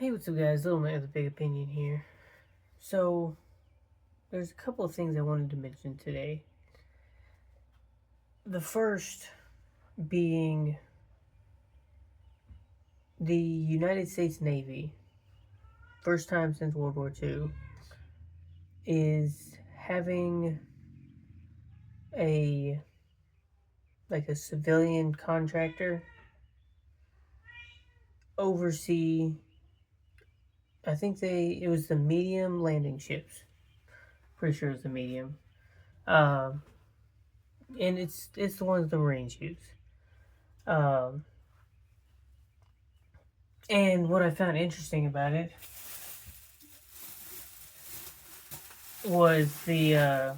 Hey, what's up, guys? Little Man with a Big Opinion here. So, there's a couple of things I wanted to mention today. The first being the United States Navy, first time since World War II, is having a civilian contractor oversee. I think it was the medium landing ships. Pretty sure it's the medium. Um, and it's the ones the Marines use. Um, and what I found interesting about it was the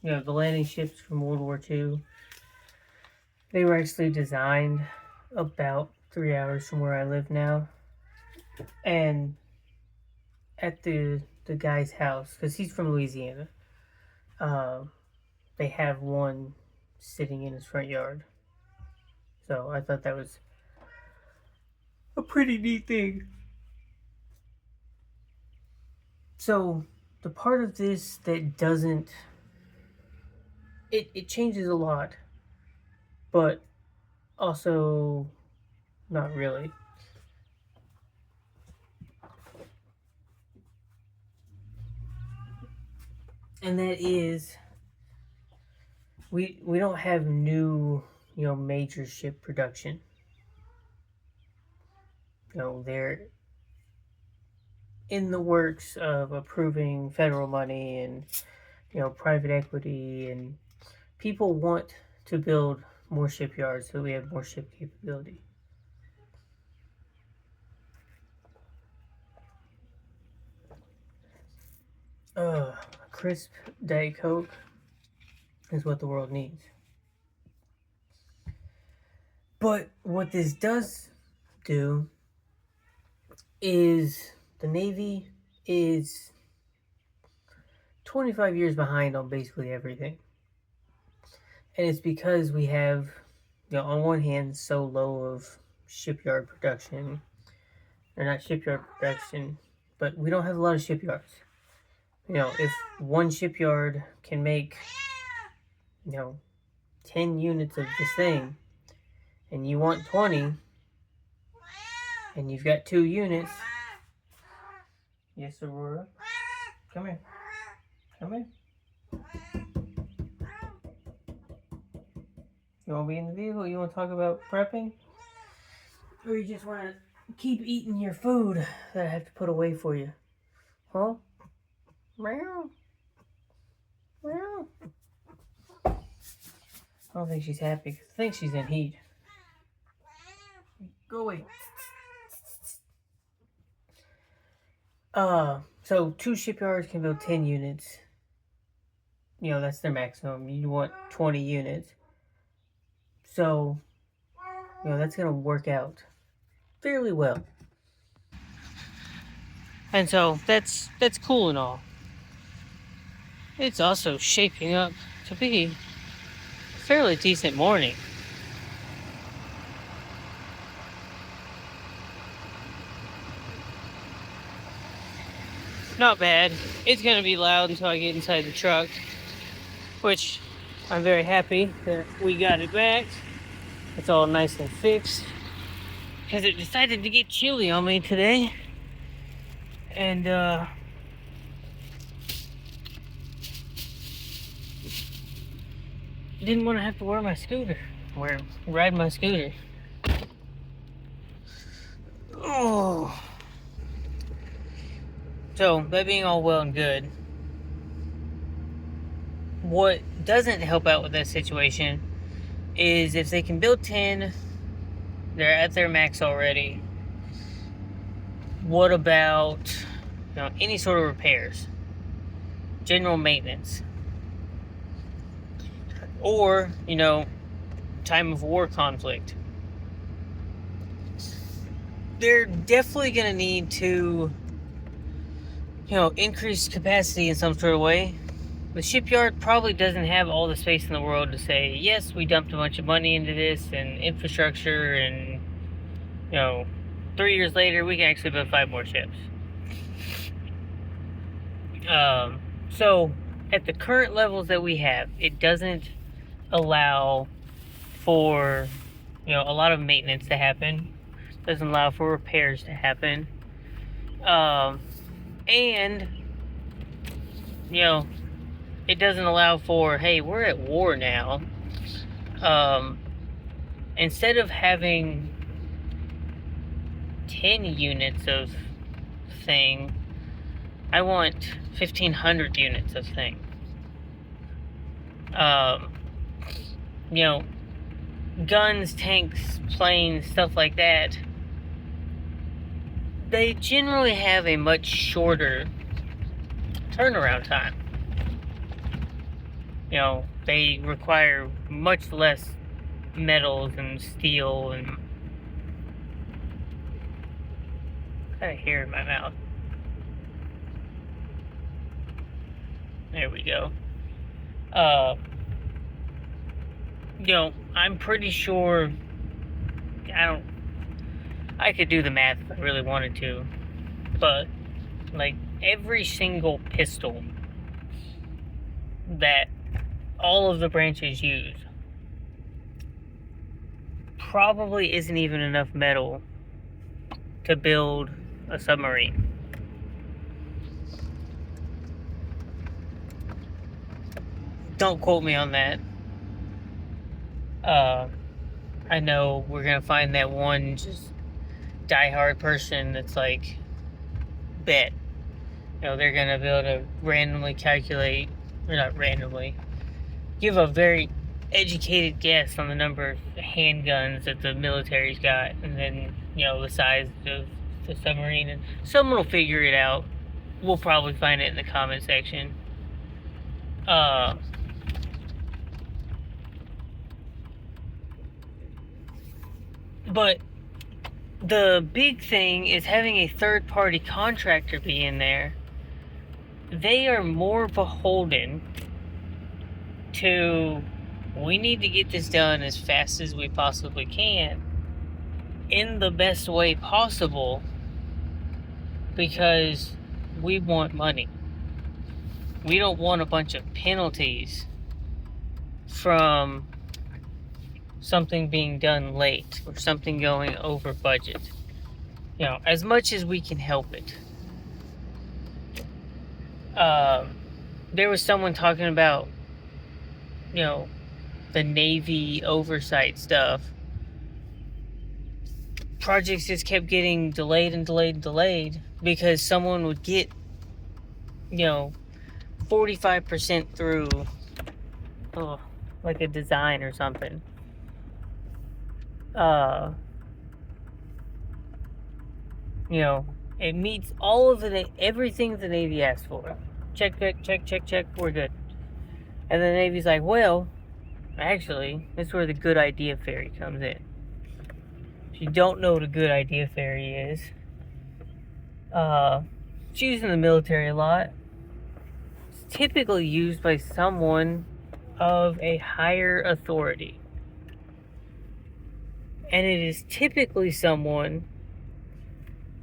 landing ships from World War II. They were actually designed about 3 hours from where I live now, and at the guy's house, because he's from Louisiana, they have one sitting in his front yard. So I thought that was a pretty neat thing. So the part of this that doesn't, it changes a lot, but also not really. And that is, we don't have new, major ship production. They're in the works of approving federal money and, private equity, and people want to build more shipyards so we have more ship capability. A crisp Diet Coke is what the world needs. But what this does do is the Navy is 25 years behind on basically everything. And it's because we have, on one hand, so low of shipyard production. Or not shipyard production, but we don't have a lot of shipyards. If one shipyard can make, 10 units of this thing, and you want 20, and you've got 2 units. Yes, Aurora. Come here. Come here. You want to be in the vehicle? You want to talk about prepping? Or you just want to keep eating your food that I have to put away for you? Huh? Meow. Meow. I don't think she's happy because I think she's in heat. Go away. So 2 shipyards can build 10 units. That's their maximum. You want 20 units. So, that's going to work out fairly well. And so that's cool and all. It's also shaping up to be a fairly decent morning. Not bad. It's going to be loud until I get inside the truck, which I'm very happy that we got it back. It's all nice and fixed because it decided to get chilly on me today. And didn't want to have to ride my scooter. Oh. So, that being all well and good, what doesn't help out with that situation is if they can build 10, they're at their max already. What about, any sort of repairs? General maintenance? Or, time of war conflict? They're definitely going to need to, increase capacity in some sort of way. The shipyard probably doesn't have all the space in the world to say, yes, we dumped a bunch of money into this and infrastructure and, 3 years later, we can actually build 5 more ships. So, at the current levels that we have, it doesn't allow for, a lot of maintenance to happen. Doesn't allow for repairs to happen. And, it doesn't allow for, hey, we're at war now. Instead of having 10 units of thing, I want 1,500 units of thing. Guns, tanks, planes, stuff like that, they generally have a much shorter turnaround time. They require much less metals and steel and... I got a hair in my mouth. There we go. I'm pretty sure... I could do the math if I really wanted to. But, like, every single pistol that all of the branches use probably isn't even enough metal to build a submarine. Don't quote me on that. I know we're gonna find that one just diehard person that's like, bet. They're gonna be able to randomly calculate, or not randomly, give a very educated guess on the number of handguns that the military's got, and then, the size of the submarine, and someone will figure it out. We'll probably find it in the comment section. But the big thing is having a third-party contractor be in there. They are more beholden to, we need to get this done as fast as we possibly can in the best way possible because we want money. We don't want a bunch of penalties from something being done late or something going over budget. As much as we can help it. There was someone talking about, the Navy oversight stuff. Projects just kept getting delayed and delayed and delayed because someone would get, 45% through, like a design or something. It meets all of everything the Navy asked for. Check, we're good. And the Navy's like, well, actually, this is where the good idea fairy comes in. If you don't know what a good idea fairy is, it's used in the military a lot. It's typically used by someone of a higher authority. And it is typically someone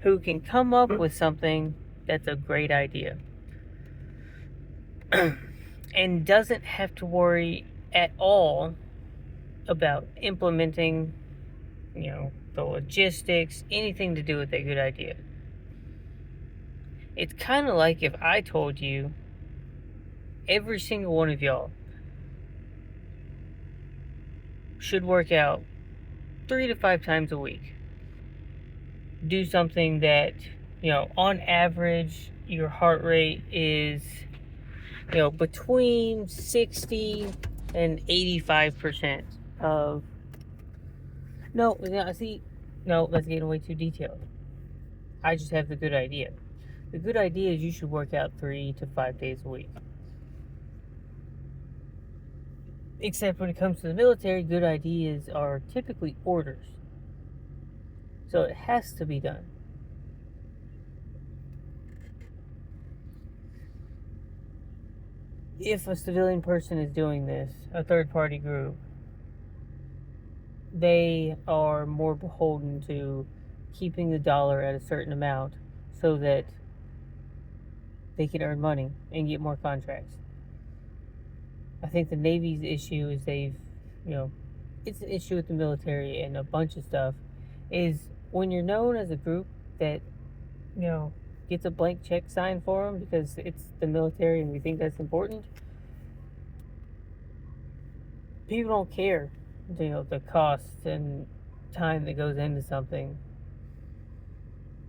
who can come up with something that's a great idea. And doesn't have to worry at all about implementing, the logistics, anything to do with that good idea. It's kind of like if I told you, every single one of y'all should work out 3 to 5 times a week. Do something that, on average, your heart rate is, between 60 and 85% of... No, that's getting way too detailed. I just have the good idea. The good idea is you should work out 3 to 5 days a week. Except when it comes to the military, good ideas are typically orders. So it has to be done. If a civilian person is doing this, a third-party group, they are more beholden to keeping the dollar at a certain amount so that they can earn money and get more contracts. I think the Navy's issue is it's an issue with the military and a bunch of stuff, is when you're known as a group that, gets a blank check signed for them because it's the military and we think that's important, people don't care, the cost and time that goes into something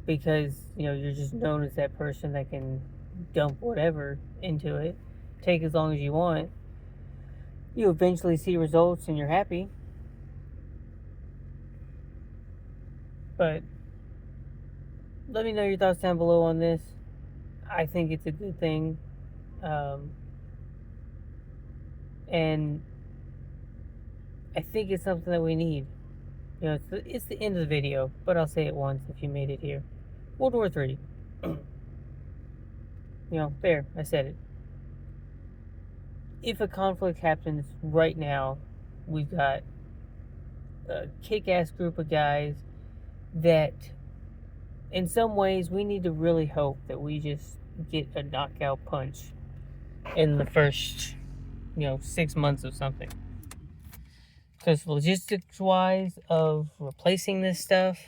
because, you're just known as that person that can dump whatever into it, take as long as you want. You eventually see results and you're happy. But let me know your thoughts down below on this. I think it's a good thing. And I think it's something that we need. It's the end of the video, but I'll say it once if you made it here. World War III. There, I said it. If a conflict happens right now, we've got a kick-ass group of guys that, in some ways, we need to really hope that we just get a knockout punch in the first, 6 months of something. Because logistics-wise of replacing this stuff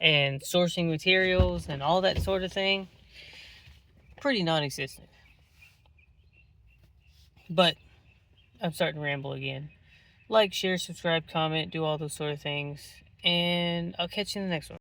and sourcing materials and all that sort of thing, pretty non-existent. But I'm starting to ramble again. Like, share, subscribe, comment, do all those sort of things. And I'll catch you in the next one.